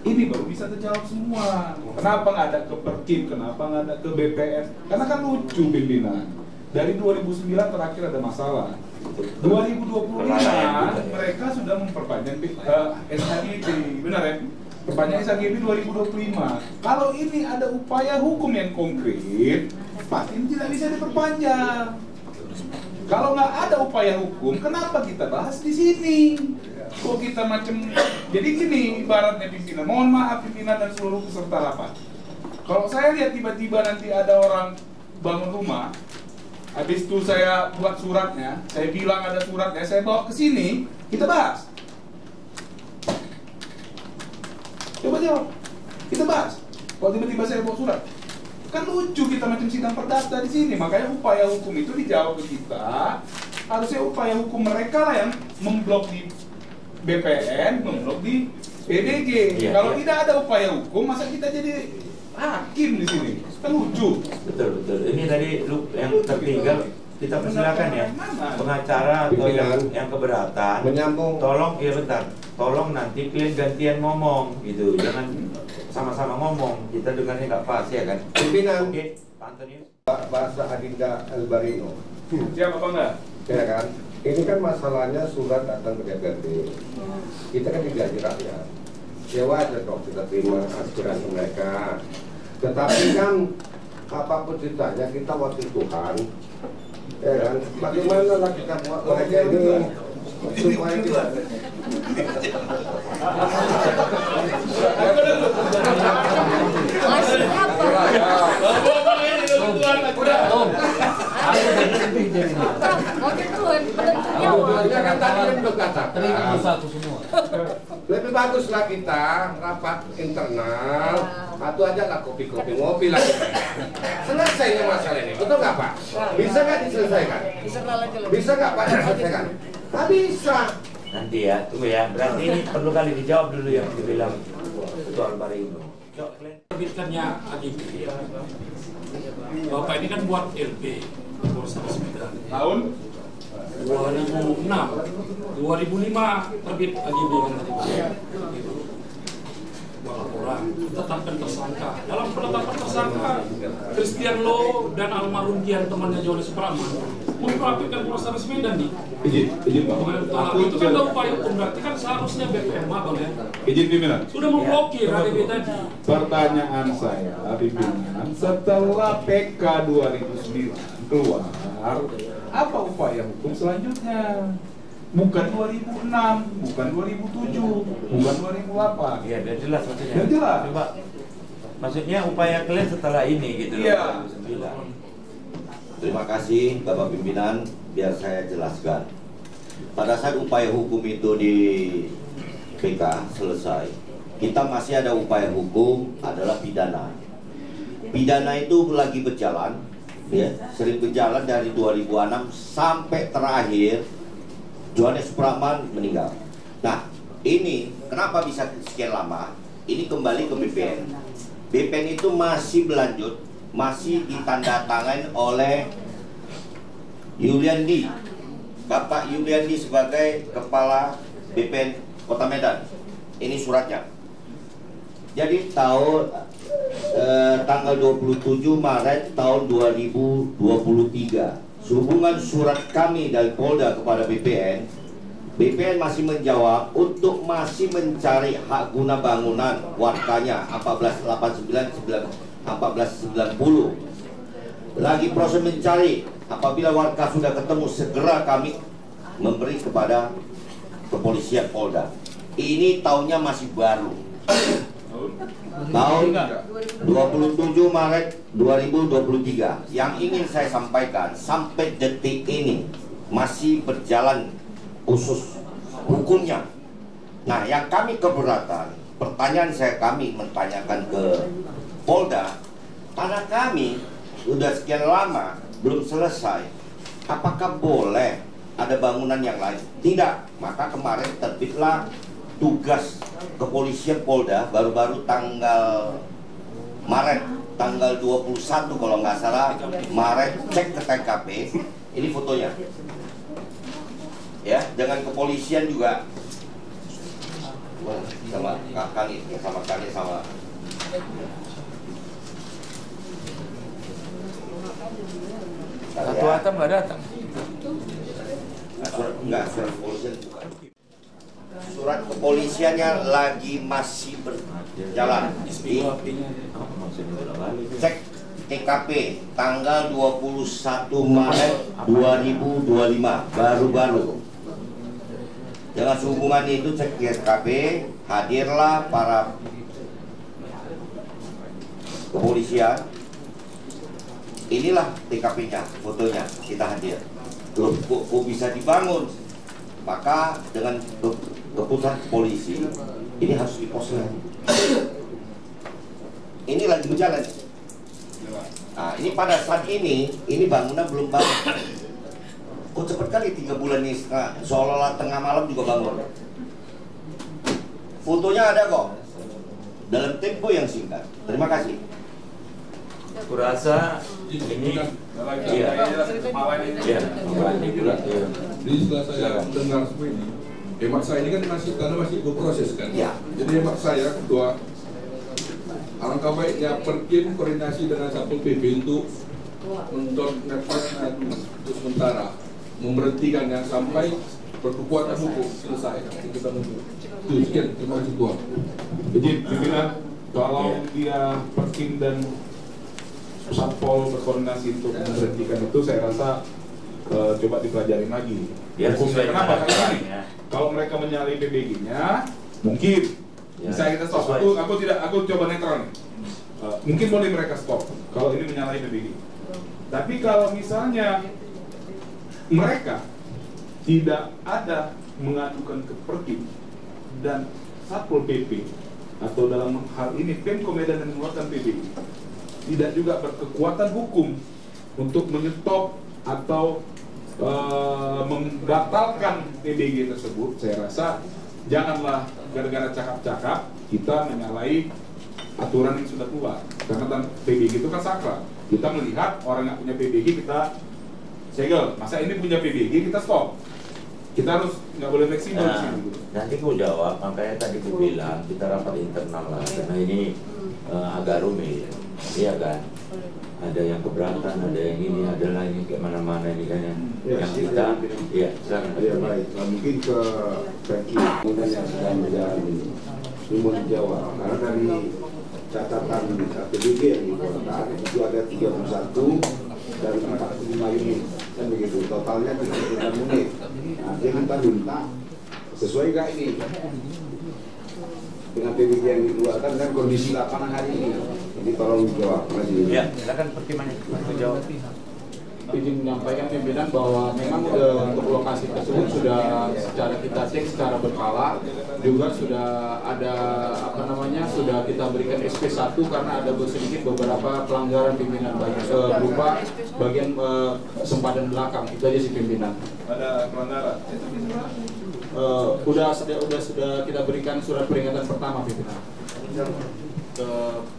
ini baru bisa terjawab semua. Kenapa nggak ada ke Perkim? Kenapa nggak ada ke BPN? Karena kan lucu pimpinan. Dari 2009 terakhir ada masalah. 2025 mereka sudah memperpanjang SHGB, benar ya? Perpanjang SHGB 2025. Kalau ini ada upaya hukum yang konkret, pasti ini tidak bisa diperpanjang. Kalau nggak ada upaya hukum, kenapa kita bahas di sini? Kok kita macam jadi gini, ibaratnya pimpinan. Mohon maaf pimpinan dan seluruh peserta rapat. Kalau saya lihat tiba-tiba nanti ada orang bangun rumah, habis itu saya buat suratnya, saya bilang ada suratnya, saya bawa ke sini, kita bahas. Coba jawab, kita bahas. Kalau tiba-tiba saya bawa surat, kan lucu kita macam sidang perdata di sini. Makanya upaya hukum itu dijawab ke kita. Harusnya upaya hukum mereka lah yang memblok di BPN, memblok di PBG. Kalau tidak ada upaya hukum, masa kita jadi hakim di sini? Kan lucu. Betul. Ini tadi yang tertinggal kita persilakan ya, pengacara atau yang keberatan. Menyambung. Tolong bentar. Tolong nanti kalian gantian ngomong gitu, jangan sama-sama ngomong. Kita dengarnya nggak pas ya kan. Pimpinan. Oke, Pak Antonius. Bahasa Adinda Albarino. Siapa apa enggak? Ya kan. Ini kan masalahnya surat datang ke DPRD. Kita kan digaji rakyat. Ya wajar dong kita terima aspirasi mereka. Tetapi kan apapun ceritanya kita wakil Tuhan, ya kan? Bagaimana lah kita buat mereka ini supaya kita lebih baguslah kita rapat internal atau aja lah kopi-kopi ngopi lah. Selesainya masalah ini, betul nggak Pak? Bisa nggak diselesaikan? Bisa nggak Pak diselesaikan? Nggak bisa. Nanti ya, tunggu ya. Berarti ini perlu kali dijawab dulu yang dibilang Ketua Albarino. Terbitkannya AGB. Bapak ini kan buat LP Polres Medan. Tahun 2006, 2005 terbit AGB kan tadi. Laporan tetapkan tersangka. Dalam penetapan tersangka, Christian Lo dan almarhum Kian temannya Johannes Praman mempraktikkan Polres Medan nih. Izin Pak. Itu kan upaya hukum, berarti kan seharusnya BPM Bang ya. Izin pimpinan. Sudah memblokir AGB tadi. Pertanyaan saya, pimpinan, setelah PK 2009 keluar, apa upaya hukum selanjutnya? Bukan 2006, bukan 2007, bukan 2008. Iya, biar jelas maksudnya. Biar jelas. Coba, maksudnya upaya kalian setelah ini gitu loh. Iya. 2009. Terima kasih Bapak Pimpinan, biar saya jelaskan. Pada saat upaya hukum itu di PK selesai, kita masih ada upaya hukum adalah pidana. Pidana itu lagi berjalan, ya, sering berjalan dari 2006 sampai terakhir Johannes Praman meninggal. Nah, ini kenapa bisa sekian lama? Ini kembali ke BPN. BPN itu masih berlanjut, masih ditandatangani oleh Yuliandi, Bapak Yuliandi sebagai Kepala BPN Kota Medan. Ini suratnya. Jadi tanggal 27 Maret tahun 2023, sehubungan surat kami dari Polda kepada BPN, BPN masih menjawab untuk masih mencari hak guna bangunan warganya 1489-1490. Lagi proses mencari, apabila warga sudah ketemu segera kami memberi kepada kepolisian Polda. Ini tahunnya masih baru. Tahun 27 Maret 2023. Yang ingin saya sampaikan, sampai detik ini masih berjalan khusus hukumnya. Nah, yang kami keberatan, pertanyaan kami mentanyakan ke Polda, karena kami sudah sekian lama belum selesai, apakah boleh ada bangunan yang lain? Tidak. Maka kemarin terbitlah tugas kepolisian Polda baru-baru tanggal Maret, tanggal 21 kalau nggak salah, Maret, cek ke TKP. Ini fotonya ya, dengan kepolisian juga sama kali sama Satu Atam nggak datang. Surat kepolisian bukan. Surat kepolisiannya lagi masih berjalan. Cek TKP tanggal 21 Maret 2025, baru-baru. Dengan sehubungan itu cek TKP, hadirlah para kepolisian. Inilah TKP-nya, fotonya, kita hadir. Loh, kok bisa dibangun? Maka dengan keputusan polisi, ini harus diposting. Ini lagi berjalan. Nah, ini pada saat ini bangunan belum bangun. Kok cepat kali 3 bulan ini, seolah-olah tengah malam juga bangun. Fotonya ada kok, dalam tempo yang singkat. Terima kasih. Kurasa ini Jadi setelah saya mendengar semua ini, hemat saya ini kan masih berproses kan. Ya. Jadi hemat saya, Ketua, alangkah baiknya Perkim koordinasi dengan Satpol PP untuk untuk sementara memberhentikannya sampai berkekuatan hukum selesai. Kita menunggu. Sekian, terima kasih Ketua. Jadi pimpinan, kalau dia Perkim dan Satpol berkoordinasi untuk memberhentikan itu, saya rasa coba dipelajari lagi. Hukumnya kenapa? Karena ini, kalau mereka menyalahi PBG-nya, mungkin bisa kita stop. Aku coba netral nih. Mungkin boleh mereka stop kalau ini menyalahi PBG. Tapi kalau misalnya mereka tidak ada mengajukan ke Perkim dan Satpol PP, atau dalam hal ini Pemko Medan yang mengeluarkan PBG, tidak juga berkekuatan hukum untuk menyetop atau membatalkan PBG tersebut, saya rasa janganlah gara-gara cakap-cakap kita menyalahi aturan yang sudah keluar. Karena PBG itu kan sakral. Kita melihat orang yang punya PBG kita segel. Masa ini punya PBG kita stop. Kita harus nggak boleh fleksibel. Nanti aku jawab, makanya tadi aku bilang kita rapat internal lah, karena ini agak rumit, iya kan? Ada yang keberatan, ada yang ini, ada lagi kayak mana-mana ini kan yang kita, ya silakan. Ya baik, mungkin ke Perkim kemudian yang sedang menjalani Timur Jawa, karena dari catatan PBG yang dikeluarkan itu ada 31 dari 45 unit, kan begitu. Totalnya 36 unit. Nah, jadi kita minta sesuai gak ini dengan PBG yang dikeluarkan dan kondisi lapangan hari ini. Jadi tolong dijawab. Ya, silakan pertimbangan jawab. Izin menyampaikan pimpinan bahwa memang untuk lokasi tersebut sudah secara kita cek secara berkala, juga sudah ada sudah kita berikan SP1 karena ada sedikit beberapa pelanggaran pimpinan berupa bagian sempadan belakang. Itu aja sih pimpinan. Ada pelanggaran. Sudah kita berikan surat peringatan pertama pimpinan.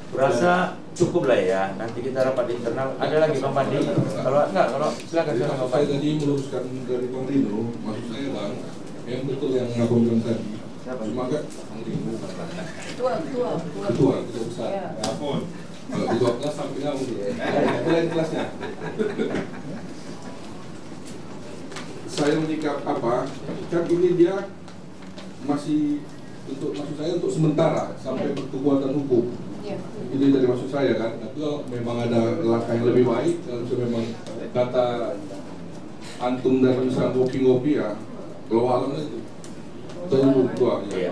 Rasa cukup lah ya, nanti kita rapat di internal. Ada lagi Bang Pandi? Kalau silakan Bang Saya tadi meluruskan dari Bang Rino, maksud saya Bang, yang betul yang Abang bilang tadi, Ketua besar. Ketua kelas sampai nggak mungkin. Lain kelasnya. Saya menyikap apa? Kan ini dia masih maksud saya untuk sementara sampai berkekuatan hukum. Ini dari maksud saya kan. Tapi kalau memang ada langkah yang lebih baik, kalau memang kata antum dan misalnya ngopi-ngopi ya, kalau alam itu. Oke.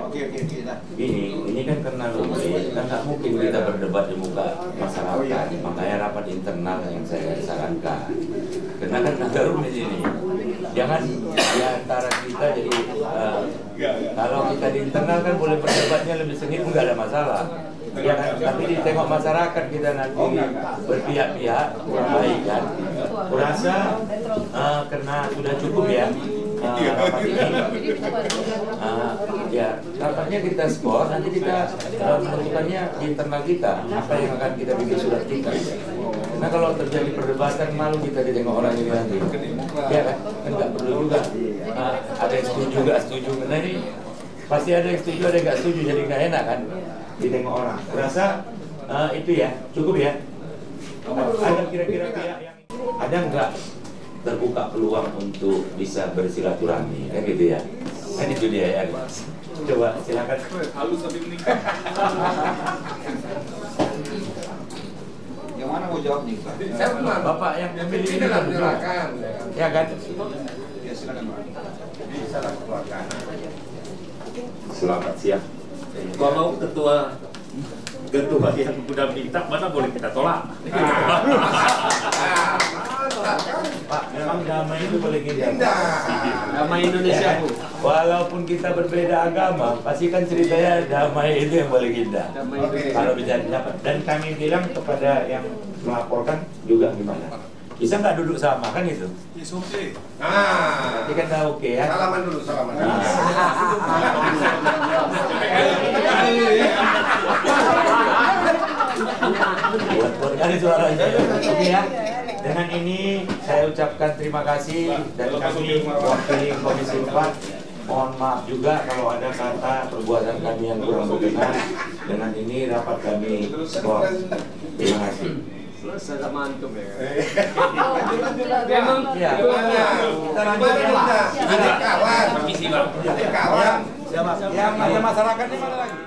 Ini kan karena rumit, kan nggak mungkin kita berdebat di muka masyarakat. Makanya rapat internal yang saya sarankan. Karena kan agak rumit ini. Jangan di antara kita jadi kalau kita di internal kan boleh berdebatnya lebih sengit, nggak ada masalah. Ya kan? Tapi ditengok masyarakat kita nanti berpihak-pihak kurang baik kan. Kurasa karena sudah cukup ya. Rapat ini ya rapatnya kita skor, nanti kita menentukannya di internal kita apa yang akan kita bikin surat kita. Nah kalau terjadi perdebatan malu kita ditengok orang ini nanti ya kan nggak perlu juga ada yang setuju nggak setuju. Nah ini pasti ada yang setuju ada yang nggak setuju, jadi nggak enak kan ditengok orang. Kurasa itu ya cukup ya. Ada kira-kira pihak yang ada nggak terbuka peluang untuk bisa bersilaturahmi kan gitu ya, kan itu dia ya. Coba silakan. Halus tapi menikah. Yang mana mau jawab nih Pak? Bapak yang memilih ini kan silakan ya kan. Ya silakan Pak. Bisa keluarkan. Selamat siang. Kalau ketua yang sudah minta, mana boleh kita tolak? Pak, memang damai itu boleh kita. Damai Indonesia, Bu. Walaupun kita berbeda agama, pasti kan ceritanya damai itu yang boleh kita. Kalau bisa dapat. Dan kami bilang kepada yang melaporkan juga gimana? Bisa nggak duduk sama kan itu? Yes, oke. Nanti kan dah oke ya. Salaman dulu, salaman. Buat kali suaranya. Oke ya. Dengan ini saya ucapkan terima kasih dan kami wakili Komisi 4 mohon maaf juga kalau ada kata perbuatan kami yang kurang berkenan. Dengan ini rapat kami skor. Terima kasih. Selesai sama antum ya. Memang ya. Kita lanjut ya. Permisi Bang. Yang masyarakat ini mana lagi?